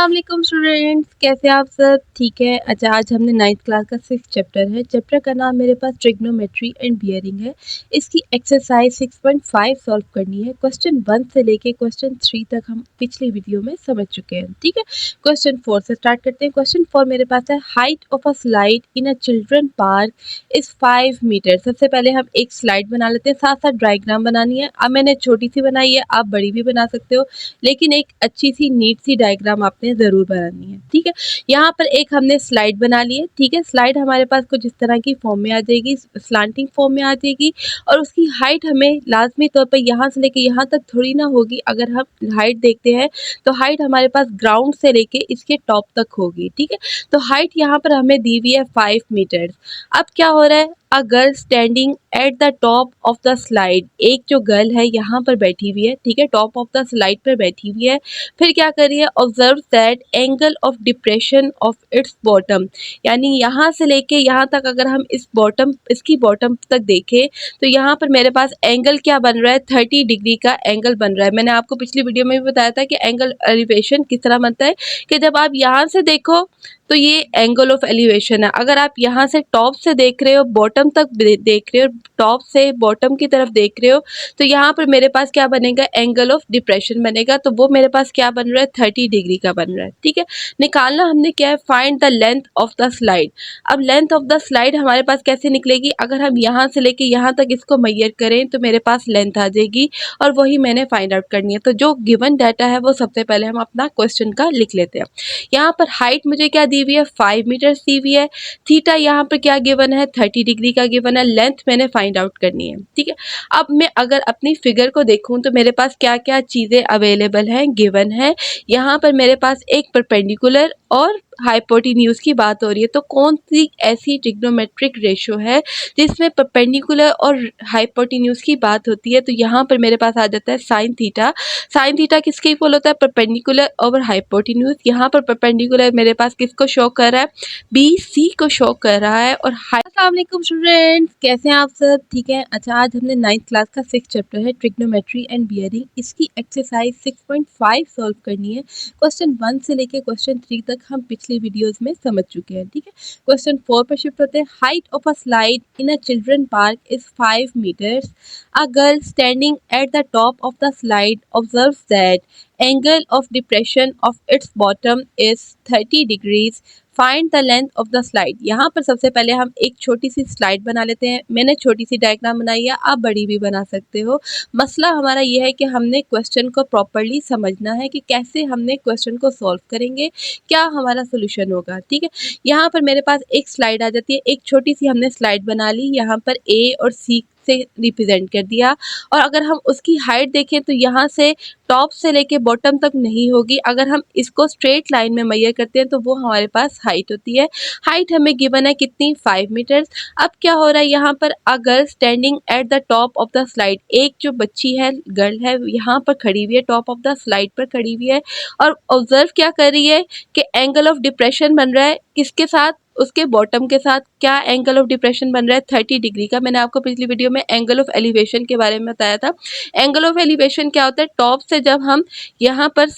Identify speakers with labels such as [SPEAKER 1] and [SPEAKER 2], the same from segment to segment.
[SPEAKER 1] अस्सलाम स्टूडेंट्स, कैसे आप सब? ठीक है। अच्छा, आज हमने 9th क्लास का 6th चैप्टर है। चैप्टर का नाम मेरे पास ट्रिग्नोमेट्री एंड बियरिंग है। इसकी एक्सरसाइज 6.5 सॉल्व करनी है। क्वेश्चन 1 से लेके क्वेश्चन 3 तक हम पिछली वीडियो में समझ चुके हैं। ठीक है, क्वेश्चन 4 से स्टार्ट करते हैं। क्वेश्चन 4 मेरे पास है, height of a slide in a children park is 5 meter. सबसे पहले हम एक स्लाइड बना लेते हैं, साथ साथ डायग्राम बनानी है। अब मैंने छोटी सी बनाई है, आप बड़ी भी बना सकते हो, लेकिन एक अच्छी सी नीट सी डायग्राम आपने ज़रूर बनानी है। ठीक है, यहाँ पर एक हमने स्लाइड बना ली है। ठीक है, स्लाइड हमारे पास कुछ इस तरह की फॉर्म में आ जाएगी, स्लांटिंग फॉर्म में आ जाएगी, और उसकी हाइट हमें लाजमी तौर पर यहाँ से लेके यहाँ तक थोड़ी ना होगी। अगर हम हाइट देखते हैं तो हाइट हमारे पास ग्राउंड से लेके इसके टॉप तक होगी। ठीक है, तो हाइट यहाँ पर हमें दी हुई है 5 मीटर्स। अब क्या हो रहा है, अ girl standing at the top of the slide, एक जो गर्ल है यहाँ पर बैठी हुई है। ठीक है, टॉप ऑफ द स्लाइड पर बैठी हुई है। फिर क्या करिए, observe that angle of depression of its bottom, यानी यहाँ से लेके यहाँ तक अगर हम इसकी बॉटम तक देखें तो यहाँ पर मेरे पास एंगल क्या बन रहा है, 30 डिग्री का एंगल बन रहा है। मैंने आपको पिछली वीडियो में भी बताया था कि एंगल एलिवेशन किस तरह बनता है, कि जब आप यहाँ से देखो तो ये एंगल ऑफ एलिवेशन है। अगर आप यहाँ से टॉप से देख रहे हो, बॉटम तक देख रहे हो, टॉप से बॉटम की तरफ देख रहे हो, तो यहाँ पर मेरे पास क्या बनेगा, एंगल ऑफ डिप्रेशन बनेगा। तो वो मेरे पास क्या बन रहा है, 30 डिग्री का बन रहा है। ठीक है, निकालना हमने क्या है, find the length of the slide. अब लेंथ ऑफ द स्लाइड हमारे पास कैसे निकलेगी, अगर हम यहाँ से लेके यहाँ तक इसको मेजर करें तो मेरे पास लेंथ आ जाएगी, और वही मैंने फाइंड आउट करनी है। तो जो गिवन डाटा है वो सबसे पहले हम अपना क्वेश्चन का लिख लेते हैं। यहाँ पर हाइट मुझे क्या दी हुई है, 5 मीटर दी हुई है। थीटा यहाँ पर क्या गिवन है, 30 डिग्री का गिवन है। लेंथ मैंने फाइंड आउट करनी है। ठीक है, अब मैं अगर अपनी फिगर को देखूं तो मेरे पास क्या क्या चीज़ें अवेलेबल हैं, गिवन है। यहाँ पर मेरे पास एक परपेंडिकुलर और हाइपोटेन्यूज की बात हो रही है। तो कौन सी ऐसी ट्रिग्नोमेट्रिक रेशो है जिसमें परपेंडिकुलर और हाइपोटेन्यूज की बात होती है, तो यहाँ पर मेरे पास आ जाता है साइन थीटा। साइन थीटा किसके इक्वल होता है, परपेंडिकुलर ओवर हाइपोटेन्यूज। यहाँ पर परपेंडिकुलर मेरे पास किसको शो कर रहा है, BC को शो कर रहा है। और अस्सलाम वालेकुम स्टूडेंट्स, कैसे हैं आप सब? ठीक है। अच्छा, आज हमने 9th क्लास का 6th चैप्टर है, ट्रिग्नोमेट्री एंड बियरिंग। इसकी एक्सरसाइज 6.5 सॉल्व करनी है। क्वेश्चन 1 से लेके क्वेश्चन 3 तक हम पिछली वीडियोस में समझ चुके हैं। ठीक है, क्वेश्चन 4 पर शिफ्ट होते हैं। Height of a slide in a children park is 5 meters. A girl standing at the top of the slide observes that angle of depression of its bottom is 30 degrees. Find the length of the slide. यहाँ पर सबसे पहले हम एक छोटी सी slide बना लेते हैं। मैंने छोटी सी डायग्राम बनाई है, आप बड़ी भी बना सकते हो। मसला हमारा यह है कि हमने क्वेश्चन को प्रॉपरली समझना है कि कैसे हमने क्वेश्चन को सॉल्व करेंगे, क्या हमारा सोल्यूशन होगा। ठीक है, यहाँ पर मेरे पास एक स्लाइड आ जाती है, एक छोटी सी हमने स्लाइड बना ली, यहाँ पर A और C से रिप्रेजेंट कर दिया। और अगर हम उसकी हाइट देखें तो यहाँ से टॉप से लेके बॉटम तक नहीं होगी। अगर हम इसको स्ट्रेट लाइन में मेजर करते हैं तो वो हमारे पास हाइट होती है। हाइट हमें गिवन है कितनी, 5 मीटर्स। अब क्या हो रहा है, यहाँ पर अ girl standing at the top of the slide, एक जो बच्ची है, गर्ल है, यहाँ पर खड़ी हुई है, टॉप ऑफ द स्लाइड पर खड़ी हुई है, और ऑब्जर्व क्या कर रही है कि एंगल ऑफ डिप्रेशन बन रहा है किसके साथ, उसके बॉटम के साथ। क्या एंगल ऑफ डिप्रेशन बन रहा है, 30 डिग्री का। मैंने आपको पिछली वीडियो में एंगल ऑफ एलिवेशन के बारे में बताया था। एंगल ऑफ एलिवेशन क्या होता है, टॉप से जब हम यहाँ पर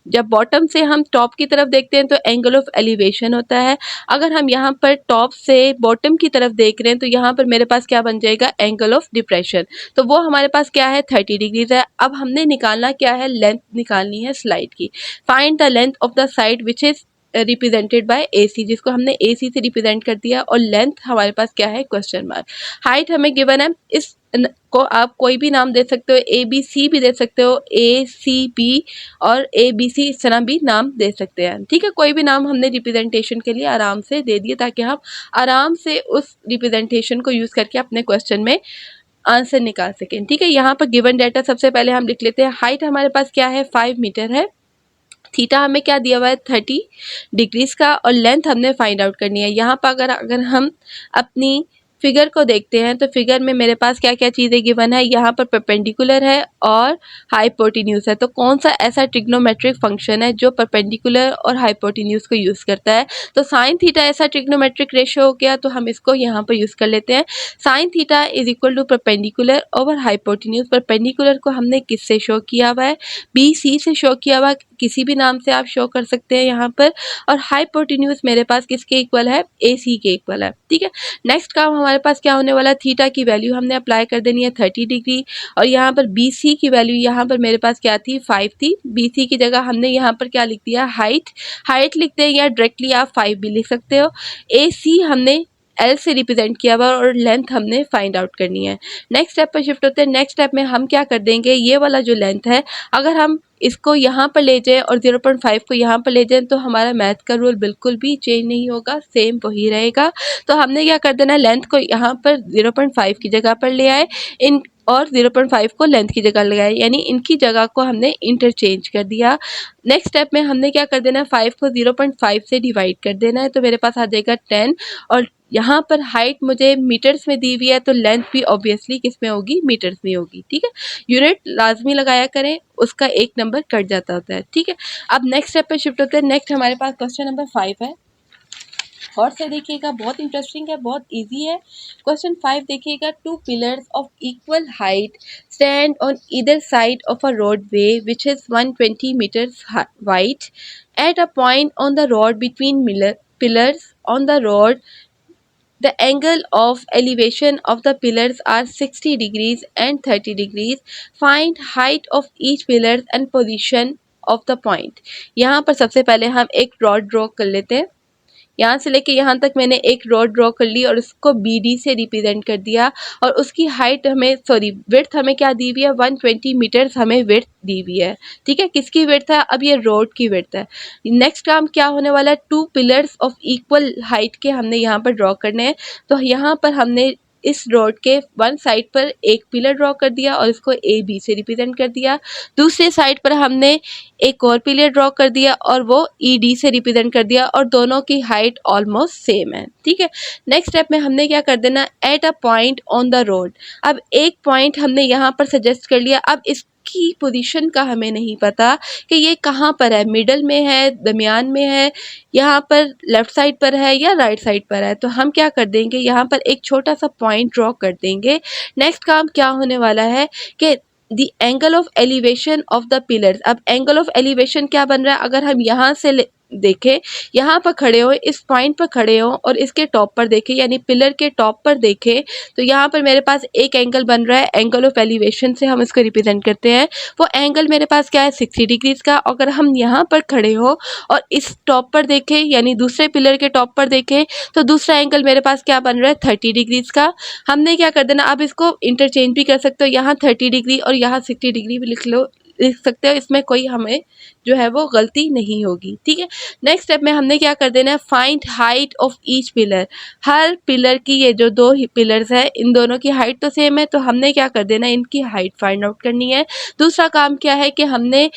[SPEAKER 1] जब बॉटम से हम टॉप की तरफ देखते हैं तो एंगल ऑफ एलिवेशन होता है। अगर हम यहाँ पर टॉप से बॉटम की तरफ देख रहे हैं तो यहाँ पर मेरे पास क्या बन जाएगा, एंगल ऑफ डिप्रेशन। तो वो हमारे पास क्या है, 30 डिग्रीज है। अब हमने निकालना क्या है, लेंथ निकालनी है स्लाइड की। Find the length of the side which is represented by AC, जिसको हमने AC से रिप्रेजेंट कर दिया, और लेंथ हमारे पास क्या है, क्वेश्चन मार्क। हाइट हमें गिवन है, इस को आप कोई भी नाम दे सकते हो, ABC भी दे सकते हो, ACB और ABC इस तरह भी नाम दे सकते हैं। ठीक है, कोई भी नाम हमने रिप्रेजेंटेशन के लिए आराम से दे दिए ताकि हम आराम से उस रिप्रेजेंटेशन को यूज़ करके अपने क्वेश्चन में आंसर निकाल सकें। ठीक है, यहाँ पर गिवन डाटा सबसे पहले हम लिख लेते हैं। हाइट हमारे पास क्या है, 5 मीटर है। थीटा हमें क्या दिया हुआ है, 30 डिग्रीज का, और लेंथ हमने फाइंड आउट करनी है। यहाँ पर अगर हम अपनी फिगर को देखते हैं तो फिगर में मेरे पास क्या क्या चीज़ें गिवन है, यहाँ पर परपेंडिकुलर है और हाइपोटेन्यूज है। तो कौन सा ऐसा ट्रिग्नोमेट्रिक फंक्शन है जो परपेंडिकुलर और हाइपोटेन्यूज को यूज़ करता है। तो साइन थीटा ऐसा ट्रिग्नोमेट्रिक रेशियो हो गया, तो हम इसको यहाँ पर यूज़ कर लेते हैं। Sine theta is equal to perpendicular over hypotenuse. Perpendicular को हमने किससे शो किया हुआ है, बी सी से शो किया हुआ है, किसी भी नाम से आप शो कर सकते हैं यहाँ पर। और हाइपोटेन्यूज मेरे पास किसके इक्वल है, ए सी के इक्वल है। ठीक है, नेक्स्ट काम हमारे पास क्या होने वाला है, थीटा की वैल्यू हमने अप्लाई कर देनी है 30 डिग्री। और यहाँ पर बी सी की वैल्यू यहाँ पर मेरे पास क्या थी, 5 थी। बी सी की जगह हमने यहाँ पर क्या लिख दिया, हाइट लिखते हैं, या डायरेक्टली आप 5 भी लिख सकते हो। ए सी हमने एल से रिप्रेजेंट किया हुआ और लेंथ हमने फाइंड आउट करनी है। नेक्स्ट स्टेप पर शिफ्ट होते हैं। नेक्स्ट स्टेप में हम क्या कर देंगे, ये वाला जो लेंथ है अगर हम इसको यहाँ पर ले जाएं और 0.5 को यहाँ पर ले जाएं तो हमारा मैथ का रूल बिल्कुल भी चेंज नहीं होगा, सेम वही रहेगा। तो हमने क्या कर देना, लेंथ को यहाँ पर 0.5 की जगह पर ले आए इन और 0.5 को लेंथ की जगह लगाए, यानी इनकी जगह को हमने इंटरचेंज कर दिया। नेक्स्ट स्टेप में हमने क्या कर देना है, 5 को 0.5 से डिवाइड कर देना है, तो मेरे पास आ जाएगा 10। और यहाँ पर हाइट मुझे मीटर्स में दी हुई है, तो लेंथ भी ऑब्वियसली किस में होगी, मीटर्स में होगी। ठीक है, यूनिट लाजमी लगाया करें, उसका एक नंबर कट जाता होता है। ठीक है, अब नेक्स्ट स्टेप पे शिफ्ट होते हैं। नेक्स्ट हमारे पास क्वेश्चन नंबर 5 है, और से देखिएगा, बहुत इंटरेस्टिंग है, बहुत इजी है। क्वेश्चन 5 देखिएगा, 2 pillars of equal height stand on either side of a roadway which is 120 meters wide at a point on the road between pillars on the road. The angle of elevation of the pillars are 60 degrees and 30 degrees. Find height of each pillar and position of the point. यहाँ पर सबसे पहले हम एक rod draw कर लेते हैं। यहाँ से लेके यहाँ तक मैंने एक रॉड ड्रॉ कर ली और उसको बी डी से रिप्रेजेंट कर दिया, और उसकी हाइट हमें विड्थ हमें क्या दी हुई है, 120 मीटर्स हमें विड्थ दी हुई है। ठीक है, किसकी विड्थ है, अब ये रोड की विड्थ है। नेक्स्ट काम क्या होने वाला है, 2 पिलर्स ऑफ इक्वल हाइट के हमने यहाँ पर ड्रॉ करने हैं। तो यहाँ पर हमने इस रोड के वन साइड पर एक पिलर ड्रॉ कर दिया और इसको ए बी से रिप्रेजेंट कर दिया। दूसरे साइड पर हमने एक और पिलर ड्रॉ कर दिया और वो ई डी से रिप्रेजेंट कर दिया, और दोनों की हाइट ऑलमोस्ट सेम है। ठीक है, नेक्स्ट स्टेप में हमने क्या कर देना, eight a point on the road. अब एक पॉइंट हमने यहाँ पर सजेस्ट कर लिया, अब इसकी पोजीशन का हमें नहीं पता कि ये कहाँ पर है, मिडल में है, दरमियान में है, यहाँ पर लेफ्ट साइड पर है या राइट साइड पर है। तो हम क्या कर देंगे, यहाँ पर एक छोटा सा पॉइंट ड्रॉ कर देंगे। नेक्स्ट काम क्या होने वाला है कि the angle of elevation of the pillars. अब एंगल ऑफ एलिवेशन क्या बन रहा है, अगर हम यहाँ से देखें, यहाँ पर खड़े हो, इस पॉइंट पर खड़े हो और इसके टॉप पर देखें, यानी पिलर के टॉप पर देखें, तो यहाँ पर मेरे पास एक एंगल बन रहा है, एंगल ऑफ एलिवेशन से हम इसको रिप्रेजेंट करते हैं। वो एंगल मेरे पास क्या है, 60 डिग्रीज का। अगर हम यहाँ पर खड़े हो और इस टॉप पर देखें, यानी दूसरे पिलर के टॉप पर देखें, तो दूसरा एंगल मेरे पास क्या बन रहा है, 30 डिग्रीज का। हमने क्या कर देना, अब इसको इंटरचेंज भी कर सकते हो, यहाँ 30 डिग्री और यहाँ 60 डिग्री भी लिख सकते हो, इसमें कोई हमें जो है वो गलती नहीं होगी। ठीक है, नेक्स्ट स्टेप में हमने क्या कर देना है, find height of each pillar. Her pillar की, ये जो 2 पिलर्स है, इन दोनों की हाइट तो सेम है, तो हमने क्या कर देना है, इनकी हाइट फाइंड आउट करनी है। दूसरा काम क्या है कि हमने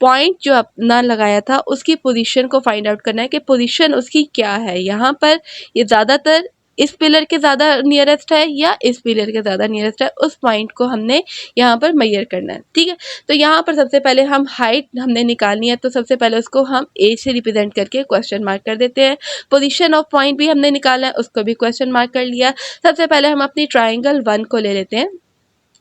[SPEAKER 1] पॉइंट जो अपना लगाया था उसकी पोजीशन को फाइंड आउट करना है कि पोजीशन उसकी क्या है। यहाँ पर ये ज़्यादातर इस पिलर के ज़्यादा नियरेस्ट है या इस पिलर के ज़्यादा नियरेस्ट है, उस पॉइंट को हमने यहाँ पर मेजर करना है। ठीक है, तो यहाँ पर सबसे पहले हम हाइट हमने निकालनी है, तो सबसे पहले उसको हम ए से रिप्रेजेंट करके क्वेश्चन मार्क कर देते हैं। पोजीशन ऑफ पॉइंट भी हमने निकाला है, उसको भी क्वेश्चन मार्क कर लिया। सबसे पहले हम अपनी ट्राइंगल 1 को ले लेते हैं।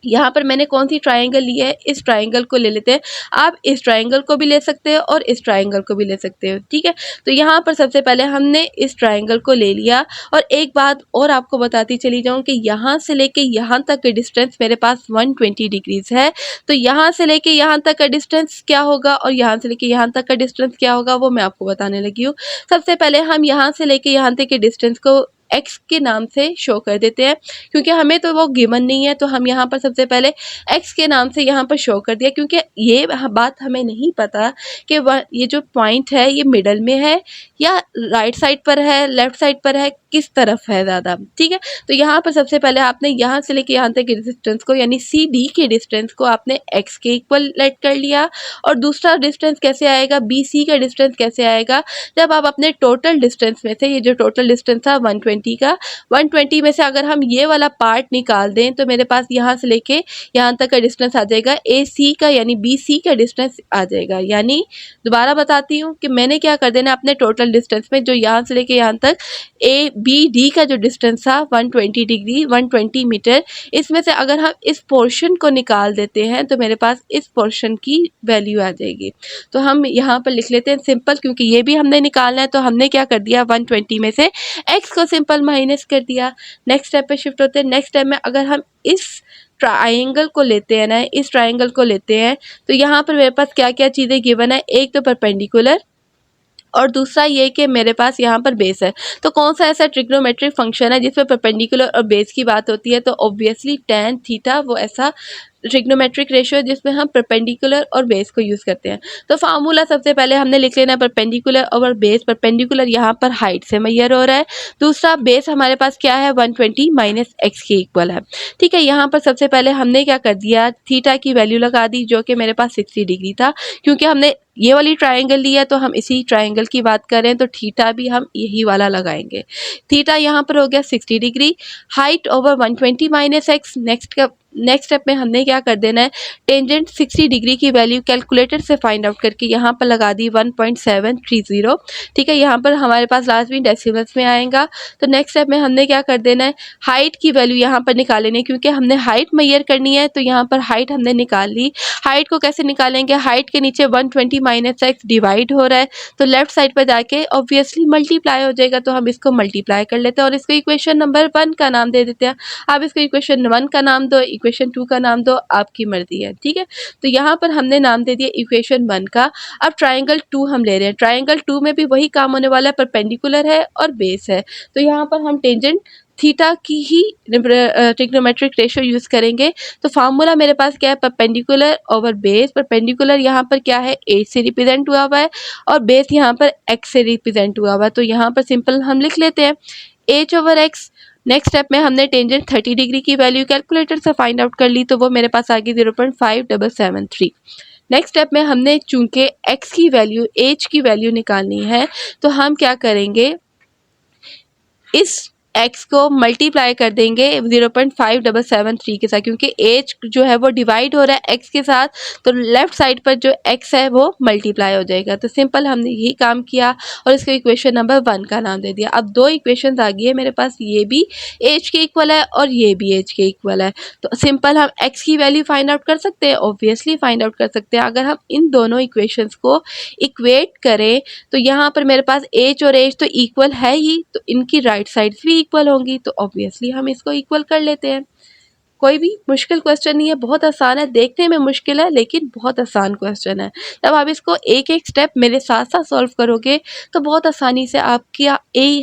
[SPEAKER 1] यहाँ पर मैंने कौन सी ट्राइंगल ली है, इस ट्राइंगल को ले लेते हैं। आप इस ट्राइंगल को भी ले सकते हो और इस ट्राइंगल को भी ले सकते हो। ठीक है, तो यहाँ पर सबसे पहले हमने इस ट्राइंगल को ले लिया। और एक बात और आपको बताती चली जाऊँ कि यहाँ से लेके यहाँ तक का डिस्टेंस मेरे पास 120 डिग्रीज है। तो यहाँ से लेके यहाँ तक का डिस्टेंस क्या होगा और यहाँ से लेके यहाँ तक का डिस्टेंस क्या होगा, वो मैं आपको बताने लगी हूँ। सबसे पहले हम यहाँ से लेके यहाँ तक के डिस्टेंस को x के नाम से शो कर देते हैं, क्योंकि हमें तो वो गिवन नहीं है, तो हम यहाँ पर सबसे पहले x के नाम से यहाँ पर शो कर दिया, क्योंकि ये बात हमें नहीं पता कि ये जो पॉइंट है ये मिडल में है या राइट साइड पर है, लेफ्ट साइड पर है, किस तरफ है ज़्यादा, ठीक है। तो यहाँ पर सबसे पहले आपने यहाँ से लेके यहाँ तक के डिस्टेंस को यानी सी डी के डिस्टेंस को आपने एक्स के इक्वल लेट कर लिया। और दूसरा डिस्टेंस कैसे आएगा, बी सी का डिस्टेंस कैसे आएगा, जब आप अपने टोटल डिस्टेंस में से, ये जो टोटल डिस्टेंस था 120 का, 120 में से अगर हम ये वाला पार्ट निकाल दें तो मेरे पास यहाँ से लेके यहाँ तक का डिस्टेंस आ जाएगा ए सी का, यानी बी सी का डिस्टेंस आ जाएगा। यानी दोबारा बताती हूँ कि मैंने क्या कर देना, अपने टोटल डिस्टेंस में जो यहाँ से लेके यहाँ तक ए बी डी का जो डिस्टेंस था 120 डिग्री 120 मीटर, इसमें से अगर हम इस पोर्शन को निकाल देते हैं तो मेरे पास इस पोर्शन की वैल्यू आ जाएगी। तो हम यहाँ पर लिख लेते हैं सिंपल, क्योंकि ये भी हमने निकालना है। तो हमने क्या कर दिया, 120 में से x को सिंपल माइनस कर दिया। नेक्स्ट स्टेप पे शिफ्ट होते हैं। नेक्स्ट स्टेप में अगर हम इस ट्राइंगल को लेते हैं ना, इस ट्राइंगल को लेते हैं तो यहाँ पर मेरे पास क्या क्या चीज़ें गिवन है, एक तो परपेंडिकुलर और दूसरा ये कि मेरे पास यहाँ पर बेस है। तो कौन सा ऐसा ट्रिग्नोमेट्रिक फंक्शन है जिसमें परपेंडिकुलर और बेस की बात होती है, तो ऑब्वियसली tan थीटा वो ऐसा ट्रिग्नोमेट्रिक रेशियो जिसमें हम परपेंडिकुलर और बेस को यूज़ करते हैं। तो फार्मूला सबसे पहले हमने लिख लेना है परपेंडिकुलर और बेस। परपेंडिकुलर यहाँ पर हाइट से मेजर हो रहा है, दूसरा बेस हमारे पास क्या है 120 माइनस एक्स के इक्वल है, ठीक है। यहाँ पर सबसे पहले हमने क्या कर दिया, थीटा की वैल्यू लगा दी जो कि मेरे पास 60 डिग्री था। क्योंकि हमने ये वाली ट्राइंगल ली है तो हम इसी ट्राइंगल की बात करें तो थीटा भी हम यही वाला लगाएंगे। थीटा यहाँ पर हो गया 60 degree, height over 120 minus x. Next step में हमने क्या कर देना है, टेंजेंट 60 डिग्री की वैल्यू कैलकुलेटर से फाइंड आउट करके यहाँ पर लगा दी 1.730, ठीक है। यहाँ पर हमारे पास लास्ट में डेसिमल्स में आएगा। तो नेक्स्ट स्टेप में हमने क्या कर देना है, हाइट की वैल्यू यहाँ पर निकाल लेनी है, क्योंकि हमने हाइट मेजर करनी है। तो यहाँ पर हाइट हमने निकाल ली। हाइट को कैसे निकालेंगे, हाइट के नीचे 120 माइनस एक्स डिवाइड हो रहा है तो लेफ्ट साइड पर जाके ऑब्वियसली मल्टीप्लाई हो जाएगा। तो हम इसको मल्टीप्लाई कर लेते हैं और इसको इक्वेशन नंबर 1 का नाम दे देते हैं। आप इसको इक्वेशन 1 का नाम दो, इक्वेशन 2 का नाम दो, आपकी मर्जी है, ठीक है। तो यहाँ पर हमने नाम दे दिया इक्वेशन 1 का। अब ट्राइंगल 2 हम ले रहे हैं। ट्राइंगल 2 में भी वही काम होने वाला है, परपेंडिकुलर है और बेस है। तो यहाँ पर हम टेंजेंट थीटा की ही ट्रिग्नोमेट्रिक रेशियो यूज़ करेंगे। तो फार्मूला मेरे पास क्या है, परपेंडिकुलर ओवर बेस। परपेंडिकुलर यहाँ पर क्या है, एच से रिप्रेजेंट हुआ हुआ है और बेस यहाँ पर एक्स से रिप्रेजेंट हुआ हुआ है। तो यहाँ पर सिंपल हम लिख लेते हैं H over x. Next step में हमने टेंजेंट 30 डिग्री की वैल्यू कैलकुलेटर से फाइंड आउट कर ली, तो वो मेरे पास आ गई 0.5773। नेक्स्ट स्टेप में हमने चूंकि x की वैल्यू h की वैल्यू निकालनी है तो हम क्या करेंगे, इस x को मल्टीप्लाई कर देंगे 0.5773 के साथ, क्योंकि h जो है वो डिवाइड हो रहा है x के साथ। तो लेफ्ट साइड पर जो x है वो मल्टीप्लाई हो जाएगा। तो सिंपल हमने यही काम किया और इसको इक्वेशन नंबर 1 का नाम दे दिया। अब दो इक्वेशंस आ गई है मेरे पास, ये भी h के इक्वल है और ये भी h के इक्वल है। तो सिंपल हम x की वैल्यू फाइंड आउट कर सकते हैं, ऑब्वियसली फाइंड आउट कर सकते हैं। अगर हम इन दोनों इक्वेशंस को इक्वेट करें तो यहाँ पर मेरे पास h और h तो इक्वल है ही, तो इनकी राइट साइड्स भी इक्वल होंगी। तो ऑब्वियसली हम इसको इक्वल कर लेते हैं। कोई भी मुश्किल क्वेश्चन नहीं है, बहुत आसान है। देखने में मुश्किल है लेकिन बहुत आसान क्वेश्चन है। जब आप इसको एक एक स्टेप मेरे साथ साथ सॉल्व करोगे तो बहुत आसानी से आपकी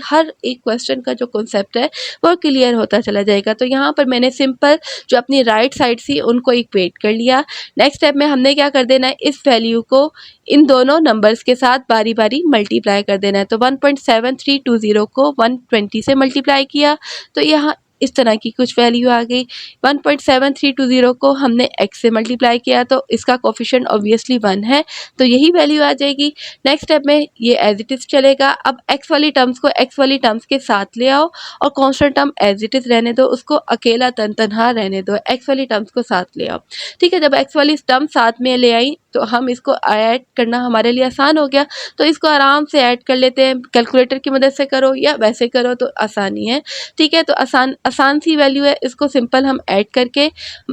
[SPEAKER 1] हर एक क्वेश्चन का जो कॉन्सेप्ट है वो क्लियर होता चला जाएगा। तो यहाँ पर मैंने सिंपल जो अपनी राइट साइड थी उनको इक्वेट कर लिया। नेक्स्ट स्टेप में हमने क्या कर देना है, इस वैल्यू को इन दोनों नंबर्स के साथ बारी बारी मल्टीप्लाई कर देना है। तो 1.7320 को 120 से मल्टीप्लाई किया तो यहाँ इस तरह की कुछ वैल्यू आ गई। 1.7320 को हमने x से मल्टीप्लाई किया तो इसका कोफिशिएंट ऑब्वियसली 1 है, तो यही वैल्यू आ जाएगी। नेक्स्ट स्टेप में ये एज इट इज़ चलेगा। अब x वाली टर्म्स को x वाली टर्म्स के साथ ले आओ और constant term as it is रहने दो, उसको अकेला तनहा रहने दो, x वाली टर्म्स को साथ ले आओ, ठीक है। जब x वाली टर्म साथ में ले आई तो हम इसको ऐड करना हमारे लिए आसान हो गया। तो इसको आराम से ऐड कर लेते हैं, कैलकुलेटर की मदद से करो या वैसे करो तो आसानी है, ठीक है। तो आसान सी वैल्यू है, इसको सिंपल हम ऐड करके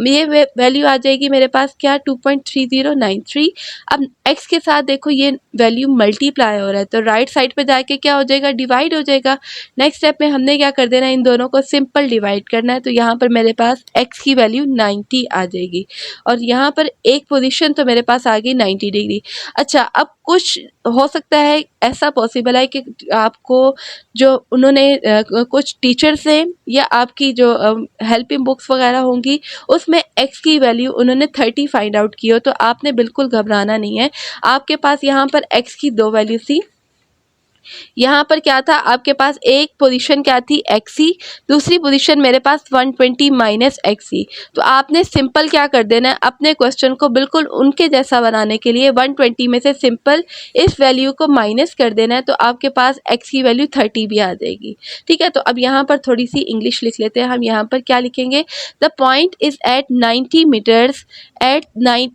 [SPEAKER 1] ये वैल्यू आ जाएगी मेरे पास क्या, 2.3093। अब x के साथ देखो ये वैल्यू मल्टीप्लाई हो रहा है तो राइट साइड पे जाके क्या हो जाएगा, डिवाइड हो जाएगा। नेक्स्ट स्टेप में हमने क्या कर देना है, इन दोनों को सिंपल डिवाइड करना है। तो यहाँ पर मेरे पास x की वैल्यू 90 आ जाएगी और यहाँ पर एक पोजीशन तो मेरे पास आ गई 90 डिग्री। अच्छा, अब कुछ हो सकता है ऐसा पॉसिबल है कि आपको जो उन्होंने कुछ टीचर्स हैं या आपकी जो हेल्पिंग बुक्स वगैरह होंगी उसमें x की वैल्यू उन्होंने 30 फाइंड आउट की हो, तो आपने बिल्कुल घबराना नहीं है। आपके पास यहाँ पर x की दो वैल्यू थी, यहाँ पर क्या था, आपके पास एक पोजीशन क्या थी, एक्सी, दूसरी पोजीशन मेरे पास 120 माइनस एक्सी। तो आपने सिंपल क्या कर देना है, अपने क्वेश्चन को बिल्कुल उनके जैसा बनाने के लिए 120 में से सिंपल इस वैल्यू को माइनस कर देना है, तो आपके पास एक्स की वैल्यू 30 भी आ जाएगी। ठीक है, तो अब यहाँ पर थोड़ी सी इंग्लिश लिख लेते हैं। हम यहाँ पर क्या लिखेंगे, the point is at 90 meters at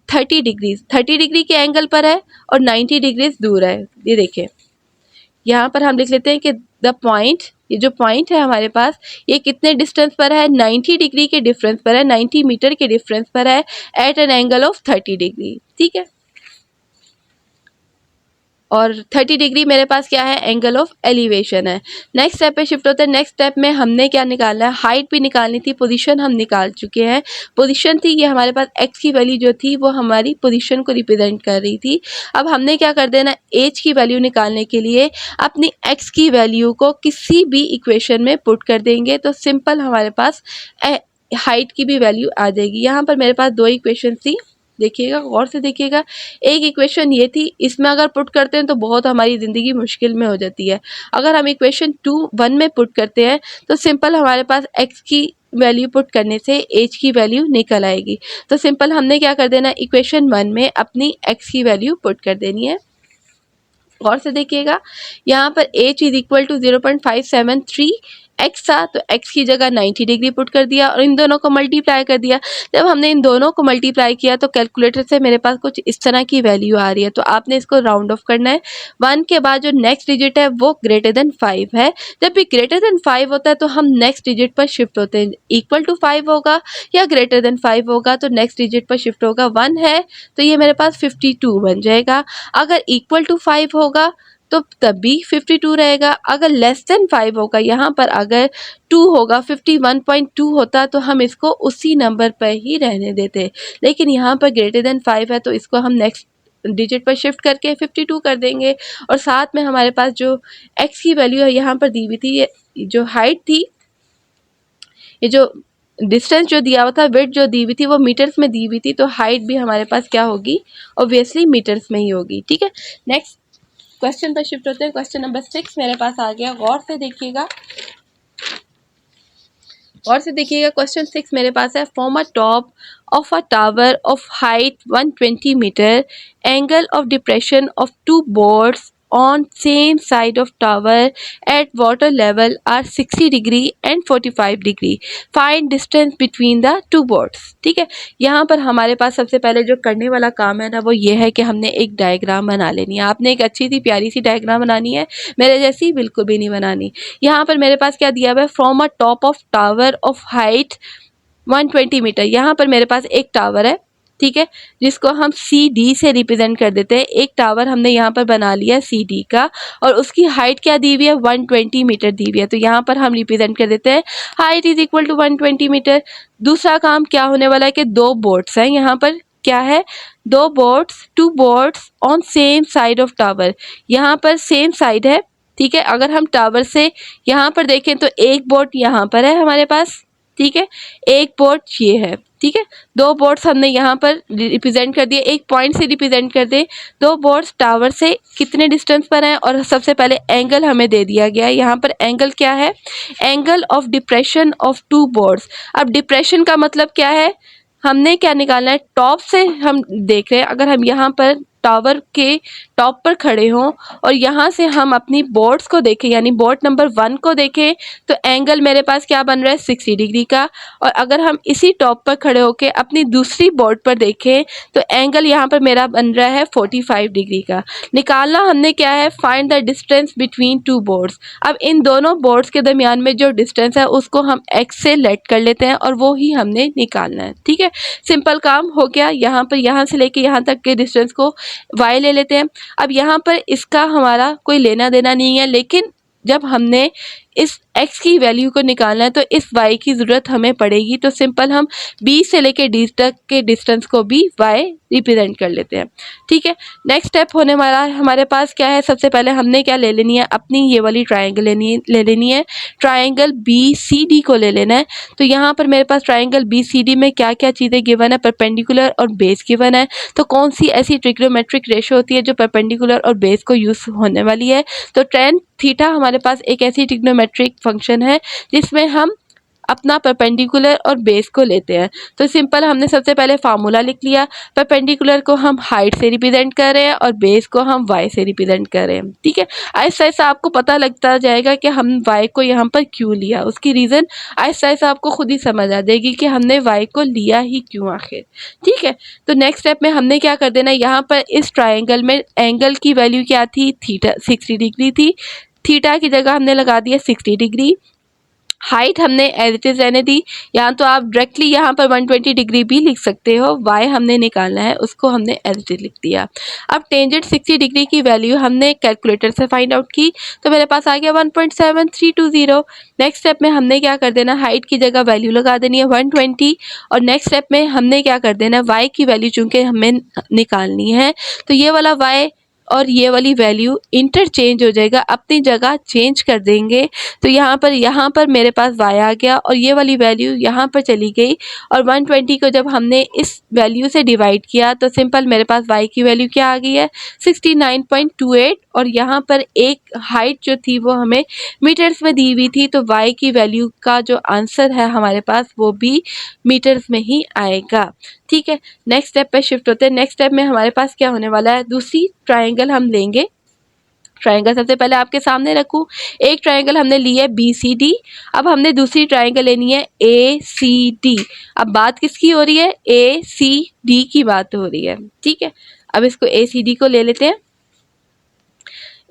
[SPEAKER 1] 30 degrees, 30 degree के एंगल पर है और 90 डिग्रीज दूर है। ये देखिए, यहाँ पर हम लिख लेते हैं कि द पॉइंट, ये जो पॉइंट है हमारे पास, ये कितने डिस्टेंस पर है, 90 डिग्री के डिफरेंस पर है, 90 मीटर के डिफरेंस पर है, at an angle of 30 degree. ठीक है, और 30 डिग्री मेरे पास क्या है, एंगल ऑफ एलिवेशन है। नेक्स्ट स्टेप पे शिफ्ट होते हैं। नेक्स्ट स्टेप में हमने क्या निकालना है, हाइट भी निकालनी थी, पोजीशन हम निकाल चुके हैं। पोजीशन थी ये हमारे पास, एक्स की वैल्यू जो थी वो हमारी पोजीशन को रिप्रेजेंट कर रही थी। अब हमने क्या कर देना, एज की वैल्यू निकालने के लिए अपनी एक्स की वैल्यू को किसी भी इक्वेशन में पुट कर देंगे, तो सिंपल हमारे पास हाइट की भी वैल्यू आ जाएगी। यहाँ पर मेरे पास दो इक्वेशन थी, देखिएगा गौर से देखिएगा। एक इक्वेशन ये थी, इसमें अगर पुट करते हैं तो बहुत हमारी ज़िंदगी मुश्किल में हो जाती है। अगर हम इक्वेशन 1 में पुट करते हैं तो सिंपल हमारे पास एक्स की वैल्यू पुट करने से एज की वैल्यू निकल आएगी। तो सिंपल हमने क्या कर देना, इक्वेशन 1 में अपनी एक्स की वैल्यू पुट कर देनी है। गौर से देखिएगा, यहाँ पर H is equal to 0.573 X था, तो एक्स की जगह 90 डिग्री पुट कर दिया और इन दोनों को मल्टीप्लाई कर दिया। जब हमने इन दोनों को मल्टीप्लाई किया तो कैलकुलेटर से मेरे पास कुछ इस तरह की वैल्यू आ रही है, तो आपने इसको राउंड ऑफ करना है। 1 के बाद जो नेक्स्ट डिजिट है वो ग्रेटर देन 5 है। जब भी ग्रेटर देन 5 होता है तो हम नेक्स्ट डिजिट पर शिफ्ट होते हैं, इक्वल टू 5 होगा या ग्रेटर देन 5 होगा तो नेक्स्ट डिजिट पर शिफ्ट होगा। 1 है तो ये मेरे पास 52 बन जाएगा। अगर इक्वल टू 5 होगा तो तब भी 52 रहेगा। अगर लेस देन 5 होगा, यहाँ पर अगर 2 होगा, 51.2 होता तो हम इसको उसी नंबर पर ही रहने देते, लेकिन यहाँ पर ग्रेटर देन 5 है तो इसको हम नेक्स्ट डिजिट पर शिफ्ट करके 52 कर देंगे। और साथ में हमारे पास जो एक्स की वैल्यू है यहाँ पर दी हुई थी, ये जो हाइट थी, ये जो डिस्टेंस जो दिया हुआ था, विड्थ जो दी हुई थी वो मीटर्स में दी हुई थी, तो हाइट भी हमारे पास क्या होगी, ऑब्वियसली मीटर्स में ही होगी। ठीक है, नेक्स्ट क्वेश्चन पर शिफ्ट होते हैं। क्वेश्चन नंबर 6 मेरे पास आ गया, गौर से देखिएगा, गौर से देखिएगा। क्वेश्चन 6 मेरे पास है, form a top of a tower of height 120 meter, angle of depression of 2 boards on same side of tower at water level are 60 degree and 45 degree. Find distance between the two boards. ठीक है, यहाँ पर हमारे पास सबसे पहले जो करने वाला काम है ना वो ये है कि हमने एक डायग्राम बना लेनी है। आपने एक अच्छी सी प्यारी सी डायग्राम बनानी है, मेरे जैसी बिल्कुल भी नहीं बनानी। यहाँ पर मेरे पास क्या दिया हुआ है, from a top of tower of height 120 meter. यहाँ पर मेरे पास एक टावर है, ठीक है, जिसको हम सी डी से रिप्रेजेंट कर देते हैं। एक टावर हमने यहाँ पर बना लिया सी डी का, और उसकी हाइट क्या दी हुई है, 120 मीटर दी हुई है, तो यहाँ पर हम रिप्रेजेंट कर देते हैं height is equal to 120 meter. दूसरा काम क्या होने वाला है कि 2 बोर्ड्स हैं, यहाँ पर क्या है, 2 boards, 2 boards on same side of tower. यहाँ पर सेम साइड है, ठीक है। अगर हम टावर से यहाँ पर देखें तो एक बोर्ड यहाँ पर है हमारे पास, ठीक है, एक बोर्ड ये है, ठीक है। 2 बोर्ड्स हमने यहाँ पर रिप्रेजेंट कर दिए, एक पॉइंट से रिप्रेजेंट कर दे। 2 बोर्ड्स टावर से कितने डिस्टेंस पर हैं, और सबसे पहले एंगल हमें दे दिया गया है। यहाँ पर एंगल क्या है, angle of depression of 2 boards. अब डिप्रेशन का मतलब क्या है, हमने क्या निकालना है, टॉप से हम देख रहे हैं, अगर हम यहाँ पर टावर के टॉप पर खड़े हों और यहाँ से हम अपनी बोर्ड्स को देखें, यानी बोर्ड नंबर 1 को देखें, तो एंगल मेरे पास क्या बन रहा है, 60 डिग्री का। और अगर हम इसी टॉप पर खड़े होकर अपनी दूसरी बोर्ड पर देखें तो एंगल यहाँ पर मेरा बन रहा है 45 डिग्री का। निकालना हमने क्या है, find the distance between 2 boards. अब इन दोनों बोर्ड्स के दरमियान में जो डिस्टेंस है उसको हम एक्स से लेट कर लेते हैं और वो ही हमने निकालना है, ठीक है। सिंपल काम हो गया। यहाँ पर यहाँ से लेके यहाँ तक के डिस्टेंस को y ले लेते हैं। अब यहाँ पर इसका हमारा कोई लेना देना नहीं है, लेकिन जब हमने इस x की वैल्यू को निकालना है तो इस y की ज़रूरत हमें पड़ेगी। तो सिंपल हम b से लेके d तक के डिस्टेंस को भी y रिप्रेजेंट कर लेते हैं। ठीक है, नेक्स्ट स्टेप होने वाला है हमारे पास क्या है, सबसे पहले हमने क्या ले लेनी है, अपनी ये वाली ट्राइंगल ले लेनी है, ट्राइंगल BCD को ले लेना है। तो यहाँ पर मेरे पास ट्राइंगल BCD में क्या क्या चीज़ें गिवन है, परपेंडिकुलर और बेस गिवन है। तो कौन सी ऐसी ट्रिग्नोमेट्रिक रेशो होती है जो परपेंडिकुलर और बेस को यूज़ होने वाली है, तो tan थीटा हमारे पास एक ऐसी ट्रिग्नोमेट्रिक फंक्शन है जिसमें हम अपना परपेंडिकुलर और बेस को लेते हैं। तो सिंपल हमने सबसे पहले फार्मूला लिख लिया, परपेंडिकुलर को हम हाइट से रिप्रेजेंट कर रहे हैं और बेस को हम y से रिप्रेजेंट कर रहे हैं। ठीक है, ऐसा ऐसा आपको पता लगता जाएगा कि हम y को यहाँ पर क्यों लिया, उसकी रीज़न ऐसा ऐसा आपको खुद ही समझ आ जाएगी कि हमने y को लिया ही क्यों आखिर। ठीक है, तो नेक्स्ट स्टेप में हमने क्या कर देना, यहाँ पर इस ट्राइंगल में एंगल की वैल्यू क्या थी, थीटा 60 डिग्री थी। थीटा की जगह हमने लगा दिया 60 डिग्री। हाइट हमने एज इट इज रहने दी, यहाँ तो आप डायरेक्टली यहाँ पर 120 डिग्री भी लिख सकते हो, y हमने निकालना है उसको हमने एज इट इज लिख दिया। अब टेंजेंट 60 डिग्री की वैल्यू हमने कैलकुलेटर से फाइंड आउट की तो मेरे पास आ गया 1.7320। नेक्स्ट स्टेप में हमने क्या कर देना, हाइट की जगह वैल्यू लगा देनी है 120 और नेक्स्ट स्टेप में हमने क्या कर देना, y की वैल्यू चूँकि हमें निकालनी है तो ये वाला y और ये वाली वैल्यू इंटरचेंज हो जाएगा, अपनी जगह चेंज कर देंगे। तो यहाँ पर मेरे पास y आ गया और ये वाली वैल्यू यहाँ पर चली गई और 120 को जब हमने इस वैल्यू से डिवाइड किया तो सिंपल मेरे पास y की वैल्यू क्या आ गई है 69.28 और यहाँ पर एक हाइट जो थी वो हमें मीटर्स में दी हुई थी, तो y की वैल्यू का जो आंसर है हमारे पास वो भी मीटर्स में ही आएगा। ठीक है, नेक्स्ट स्टेप पे शिफ्ट होते हैं। नेक्स्ट स्टेप में हमारे पास क्या होने वाला है, दूसरी ट्राइंगल हम लेंगे। ट्राइंगल सबसे पहले आपके सामने रखूं, एक ट्राइंगल हमने ली है BCD, अब हमने दूसरी ट्राइंगल लेनी है ACD। अब बात किसकी हो रही है, ACD की बात हो रही है। ठीक है, अब इसको ACD को ले लेते हैं।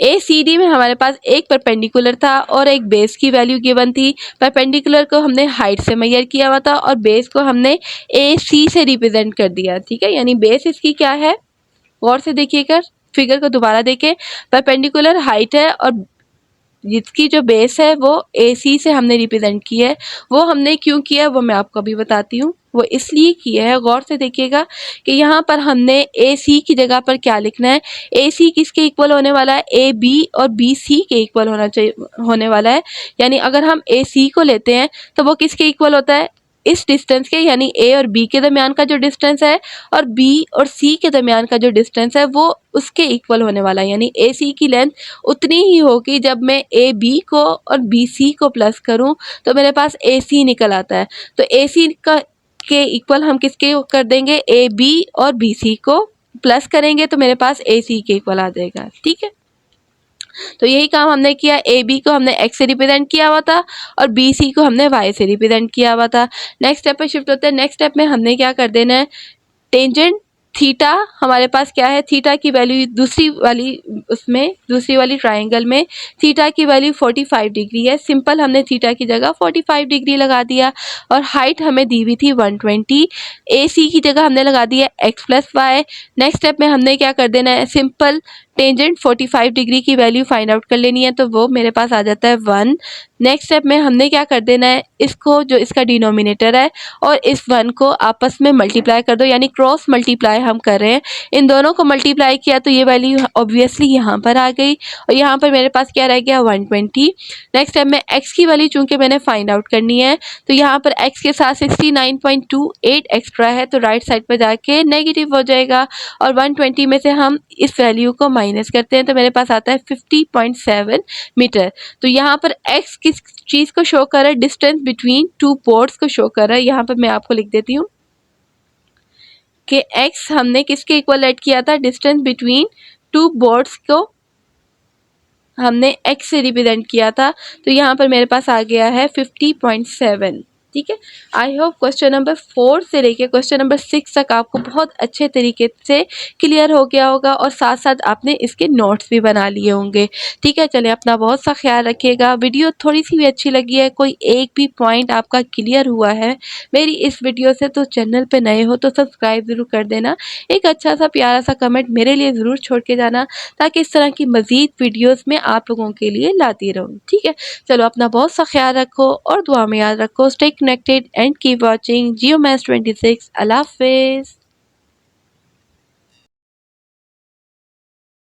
[SPEAKER 1] ACD में हमारे पास एक परपेंडिकुलर था और एक बेस की वैल्यू गिवन थी। परपेंडिकुलर को हमने हाइट से मेजर किया हुआ था और बेस को हमने AC से रिप्रेजेंट कर दिया। ठीक है, यानी बेस इसकी क्या है, गौर से देखिएगा, फिगर को दोबारा देखें, परपेंडिकुलर हाइट है और जिसकी जो बेस है वो AC से हमने रिप्रेजेंट की है। वो हमने क्यों किया वो मैं आपको अभी बताती हूँ। वो इसलिए किया है, गौर से देखिएगा कि यहाँ पर हमने AC की जगह पर क्या लिखना है, AC किसके इक्वल होने वाला है, AB और BC के इक्वल होने वाला है। यानी अगर हम AC को लेते हैं तो वो किसके इक्वल होता है, इस डिस्टेंस के, यानी A और B के दरमियान का जो डिस्टेंस है और B और C के दरमियान का जो डिस्टेंस है वो उसके इक्वल होने वाला है। यानी AC की लेंथ उतनी ही होगी जब मैं AB को और BC को प्लस करूं तो मेरे पास AC निकल आता है। तो AC का के इक्वल हम किसके कर देंगे, AB और BC को प्लस करेंगे तो मेरे पास AC के इक्वल आ जाएगा। ठीक है, तो यही काम हमने किया, AB को हमने x से रिप्रेजेंट किया हुआ था और BC को हमने y से रिप्रेजेंट किया हुआ था। नेक्स्ट स्टेप पे शिफ्ट होते हैं। नेक्स्ट स्टेप में हमने क्या कर देना है, टेंजेंट थीटा हमारे पास क्या है, थीटा की वैल्यू दूसरी वाली ट्राइंगल में थीटा की वैल्यू 45 डिग्री है। सिंपल हमने थीटा की जगह 45 डिग्री लगा दिया और हाइट हमें दी हुई थी 120। AC की जगह हमने लगा दिया x plus Y. Next step में हमने क्या कर देना है, सिंपल टेंजेंट 45 डिग्री की वैल्यू फाइंड आउट कर लेनी है तो वो मेरे पास आ जाता है 1। नेक्स्ट स्टेप में हमने क्या कर देना है, इसको जो इसका डिनोमिनेटर है और इस 1 को आपस में मल्टीप्लाई कर दो, यानी क्रॉस मल्टीप्लाई हम कर रहे हैं। इन दोनों को मल्टीप्लाई किया तो ये वैल्यू ऑब्वियसली यहाँ पर आ गई और यहाँ पर मेरे पास क्या रह गया 120। नेक्स्ट स्टेप में x की वैल्यू चूंकि मैंने फाइंड आउट करनी है तो यहाँ पर x के साथ 69.28 एक्स्ट्रा है तो राइट साइड पर जाके नेगेटिव हो जाएगा और 120 में से हम इस वैल्यू को माइनस करते हैं तो मेरे पास आता है 50.7 मीटर। तो यहाँ पर x किस चीज़ को शो कर रहा है, डिस्टेंस बिटवीन टू पोर्ट्स को शो कर रहा है। यहाँ पर मैं आपको लिख देती हूँ कि x हमने किसके इक्वल ऐड किया था, डिस्टेंस बिटवीन टू बोर्ड्स को हमने x से रिप्रेजेंट किया था तो यहाँ पर मेरे पास आ गया है 50.7। ठीक है। आई होप क्वेश्चन नंबर 4 से लेके क्वेश्चन नंबर 6 तक आपको बहुत अच्छे तरीके से क्लियर हो गया होगा और साथ साथ आपने इसके नोट्स भी बना लिए होंगे। ठीक है, चलिए अपना बहुत सा ख्याल रखिएगा। वीडियो थोड़ी सी भी अच्छी लगी है, कोई एक भी पॉइंट आपका क्लियर हुआ है मेरी इस वीडियो से, तो चैनल पे नए हो तो सब्सक्राइब ज़रूर कर देना। एक अच्छा सा प्यारा सा कमेंट मेरे लिए ज़रूर छोड़ के जाना, ताकि इस तरह की मज़ीद वीडियोस में आप लोगों के लिए लाती रहूँ। ठीक है, चलो अपना बहुत सा ख्याल रखो और दुआ में याद रखो। Stay connected and keep watching Jio maths 26। अल्लाह हाफिज़।